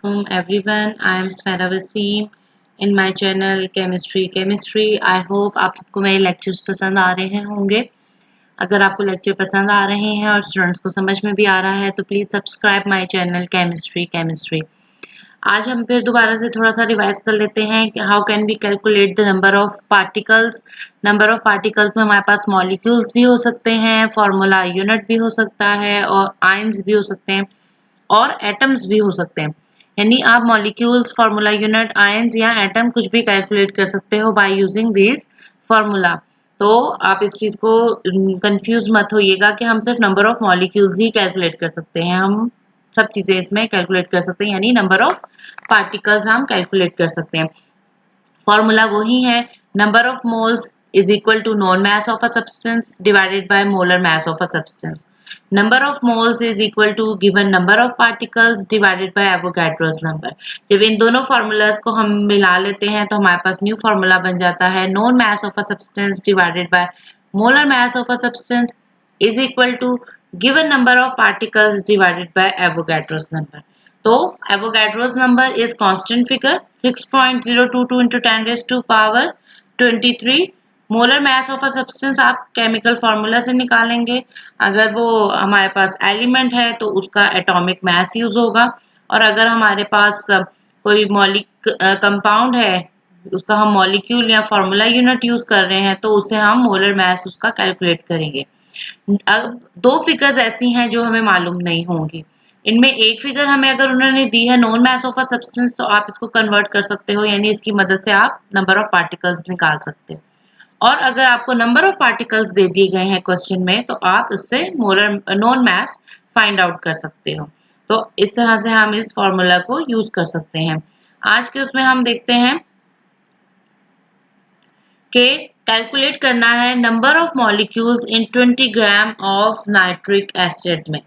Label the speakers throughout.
Speaker 1: Assalamualaikum everyone. I am Smera Wasim in my channel Chemistry. I hope आप सबको मेरे lectures पसंद आ रहे होंगे. अगर आपको लेक्चर पसंद आ रहे हैं और स्टूडेंट्स को समझ में भी आ रहा है तो please subscribe my channel chemistry. आज हम फिर दोबारा से थोड़ा सा रिवाइज कर लेते हैं कि how can we calculate the number of particles. Number of particles में हमारे पास मॉलिक्यूल्स भी हो सकते हैं, फॉर्मूला यूनिट भी हो सकता है और आयंस भी हो सकते हैं और एटम्स भी हो सकते हैं. यानी आप मॉलिक्यूल्स, फार्मूला यूनिट, आयंस या एटम कुछ भी कैलकुलेट कर सकते हो बाय यूजिंग दिस फार्मूला. तो आप इस चीज को कंफ्यूज मत होइएगा कि हम सिर्फ number of molecules he calculate कर सकते हैं. हम सब चीजें इसमें कैलकुलेट कर सकते हैं, यानी नंबर ऑफ पार्टिकल्स हम कैलकुलेट कर सकते हैं. फॉर्मूला वही है, number of moles is equal to known mass of a substance divided by molar mass of a substance. Number of moles is equal to given number of particles divided by Avogadro's number. जब इन दोनों formulas को हम मिला लेते हैं तो हमारे पास new formula बन जाता है known mass of a substance divided by molar mass of a substance is equal to given number of particles divided by Avogadro's number. तो Avogadro's number is constant figure 6.022 into 10 raised to power 23. Molar mass of a substance आप chemical formula से निकालेंगे. अगर वो हमारे पास element है तो उसका एटॉमिक मास यूज होगा, और अगर हमारे पास कोई कंपाउंड है उसका हम मॉलिक्यूल या फार्मूला यूनिट यूज कर रहे हैं तो उसे हम मोलर मास उसका कैलकुलेट करेंगे. अब दो फिगर्स ऐसी हैं जो हमें मालूम नहीं होंगी. इनमें एक फिगर हमें अगर उन्होंने दी है known mass of a substance तो आप इसको कन्वर्ट कर सकते हो, यानी इसकी मदद से आप नंबर ऑफ पार्टिकल्स निकाल सकते हो. और अगर आपको नंबर ऑफ पार्टिकल्स दे दिए गए हैं क्वेश्चन में तो आप उससे molar non mass find out कर सकते हो. तो इस तरह से हम इस फॉर्मूला को यूज कर सकते हैं. आज के उसमें हम देखते हैं कि कैलकुलेट करना है number of molecules in 20 gram of nitric acid में.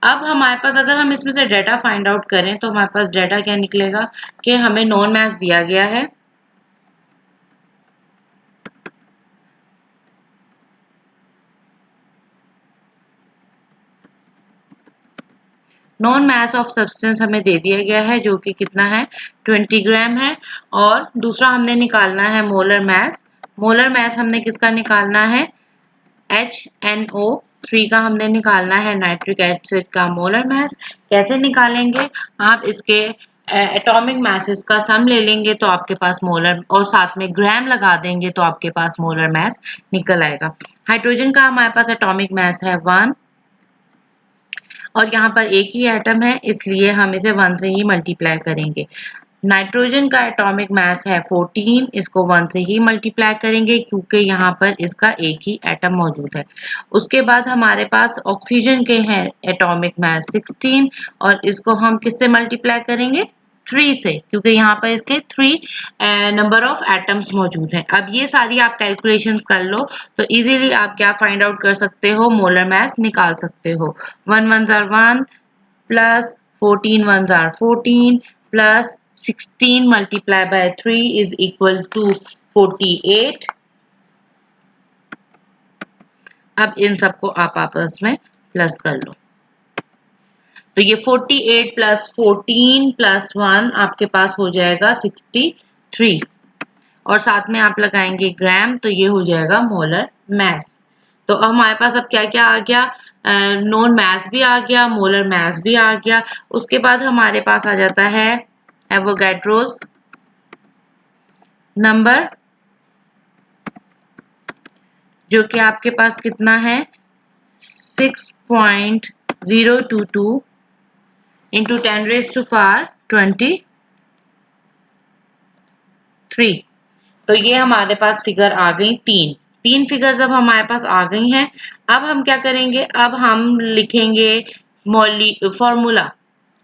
Speaker 1: अब हमारे पास अगर हम इसमें से डेटा फाइंड आउट करें तो हमारे पास डेटा क्या निकलेगा कि हमें नॉन मास दिया गया है. नॉन मास ऑफ सब्सटेंस हमें दे दिया गया है जो कि कितना है 20 ग्राम है. और दूसरा हमने निकालना है मोलर मास. मोलर मास हमने किसका निकालना है HNO3 का हमने निकालना है, नाइट्रिक एसिड का मोलर मास. कैसे निकालेंगे, आप इसके एटॉमिक मासेस का सम ले लेंगे तो आपके पास मोलर, और साथ में ग्राम लगा देंगे तो आपके पास मोलर मास निकल आएगा. हाइड्रोजन का हमारे पास एटॉमिक मास है 1 और यहाँ पर एक ही एटम है इसलिए हम इसे 1 से ही मल्टीप्लाई करेंगे. नाइट्रोजन का एटॉमिक मास है 14, इसको 1 से ही मल्टीप्लाई करेंगे क्योंकि यहाँ पर इसका एक ही एटम मौजूद है. उसके बाद हमारे पास ऑक्सीजन के हैं एटॉमिक मास 16 और इसको हम किससे मल्टीप्लाई करेंगे 3 से, क्योंकि यहाँ पर इसके 3 नंबर ऑफ एटम्स मौजूद हैं. अब ये सारी आप कैलकुलेशंस कर लो तो इजीली आप क्या फाइंड आउट कर सकते हो, मोलर मास निकाल सकते हो. 1 1 are 1 plus 14 ones are 14 plus 16 multiplied by 3 is equal to 48. अब इन सबको आप आपस में प्लस कर लो तो ये 48 प्लस 14 प्लस 1 आपके पास हो जाएगा 63 और साथ में आप लगाएंगे ग्राम तो ये हो जाएगा मोलर मास. तो हमारे पास अब क्या क्या आ गया, नॉन मास भी आ गया, मोलर मास भी आ गया. उसके बाद हमारे पास आ जाता है एवोगैड्रोस नंबर जो कि आपके पास कितना है 6.022 इंटू 10 रेज टू पावर 23. तो ये हमारे पास फिगर आ गई तीन फिगर्स अब हमारे पास आ गई हैं. अब हम क्या करेंगे, अब हम लिखेंगे फॉर्मूला.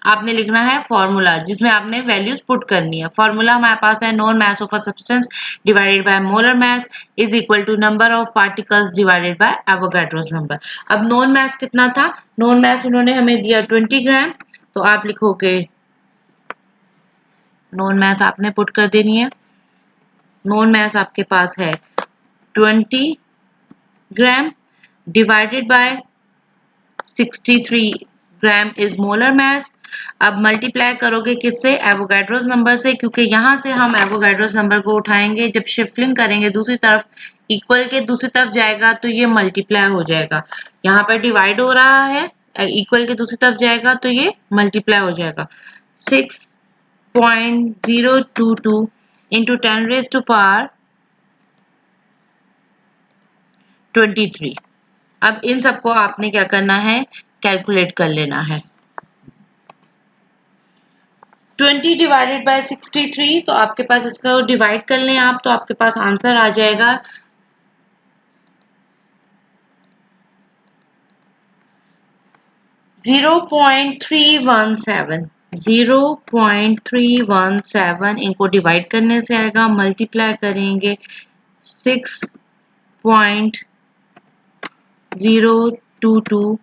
Speaker 1: आपने लिखना है फॉर्मूला जिसमें आपने वैल्यूज पुट करनी है. फॉर्मूला हमारे पास है known mass of a substance divided by molar mass is equal to number of particles divided by Avogadro's number. अब नॉन मास कितना था, नॉन मास उन्होंने हमें दिया 20 ग्राम तो आप लिखोगे नॉन मास आपने पुट कर देनी है. नॉन मास आपके पास है 20 ग्राम divided by 63 gram is molar mass अब मल्टीप्लाई करोगे किससे? एवोगाड्रोस नंबर से, क्योंकि यहाँ से हम एवोगाड्रोस नंबर को उठाएंगे। जब शिफ्टिंग करेंगे दूसरी तरफ, इक्वल के दूसरी तरफ जाएगा तो ये मल्टीप्लाई हो जाएगा। यहाँ पर डिवाइड हो रहा है, इक्वल के दूसरी तरफ जाएगा तो ये मल्टीप्लाई हो जाएगा। 6.022 इंटू 10 रेज़ टू पावर 23। अब इन सबको आपने क्या करना है? कैलकुलेट कर लेना है। 20 डिवाइडेड बाय 63, तो आपके पास इसका डिवाइड कर लें आप, तो आपके पास आंसर आ जाएगा 0.317। 0.317 इनको डिवाइड करने से आएगा, मल्टीप्लाई करेंगे 6.022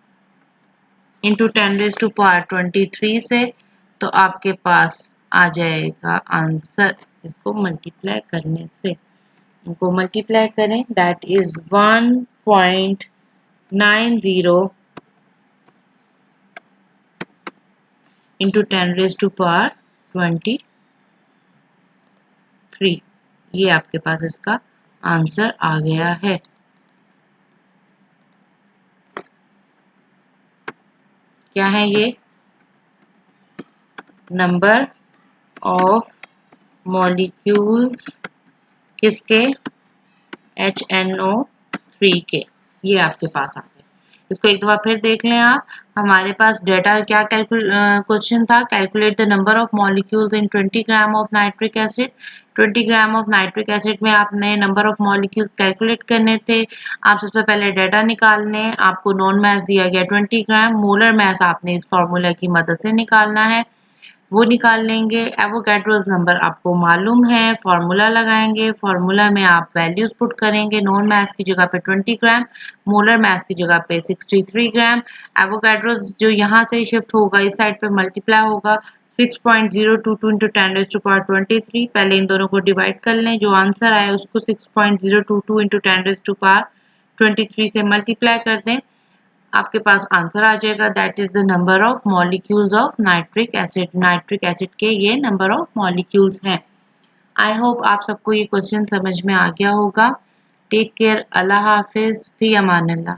Speaker 1: इंटू 10 रेज़ टू पावर 23 से, तो आपके पास आ जाएगा आंसर इसको मल्टीप्लाई करने से। इनको मल्टीप्लाई करें, that is 1.90 into 10 raise to power 23। ये आपके पास इसका आंसर आ गया है। क्या है ये? नंबर ऑफ मॉलिक्यूल्स किसके? HNO3 के। ये आपके पास आ गए। इसको एक दफा फिर देख लें आप। हमारे पास डेटा क्या क्वेश्चन था? Calculate the number of molecules in 20 gram of nitric acid. 20 gram of nitric acid में आपने नंबर ऑफ मॉलिक्यूल्स कैलकुलेट करने थे। आप सबसे पहले डेटा निकालने, आपको नॉन मास दिया गया 20 ग्राम, मोलर मास आपने इस फॉर्मूला की मदद से निकालना है, वो निकाल लेंगे। एवोगाड्रोस नंबर आपको मालूम है, फॉर्मूला लगाएंगे, फॉर्मूला में आप वैल्यूज पुट करेंगे। नॉन मास की जगह पे 20 ग्राम, मोलर मास की जगह पे 63 ग्राम। एवोगाड्रोस जो यहाँ से शिफ्ट होगा इस साइड पे मल्टीप्लाई होगा 6.022 इंटू 10 रेज़ टू पावर 23। पहले इन दोनों को डिवाइड कर लें, जो आंसर आए उसको 6.022 इंटू 10 रेज़ टू पावर 23 से मल्टीप्लाई कर दें, आपके पास आंसर आ जाएगा। That is the number of molecules of nitric acid. Nitric acid के ये नंबर ऑफ मॉलिक्यूल्स हैं। आई होप आप सबको ये क्वेश्चन समझ में आ गया होगा। टेक केयर, अल्लाह हाफिज, फी अमान अल्लाह।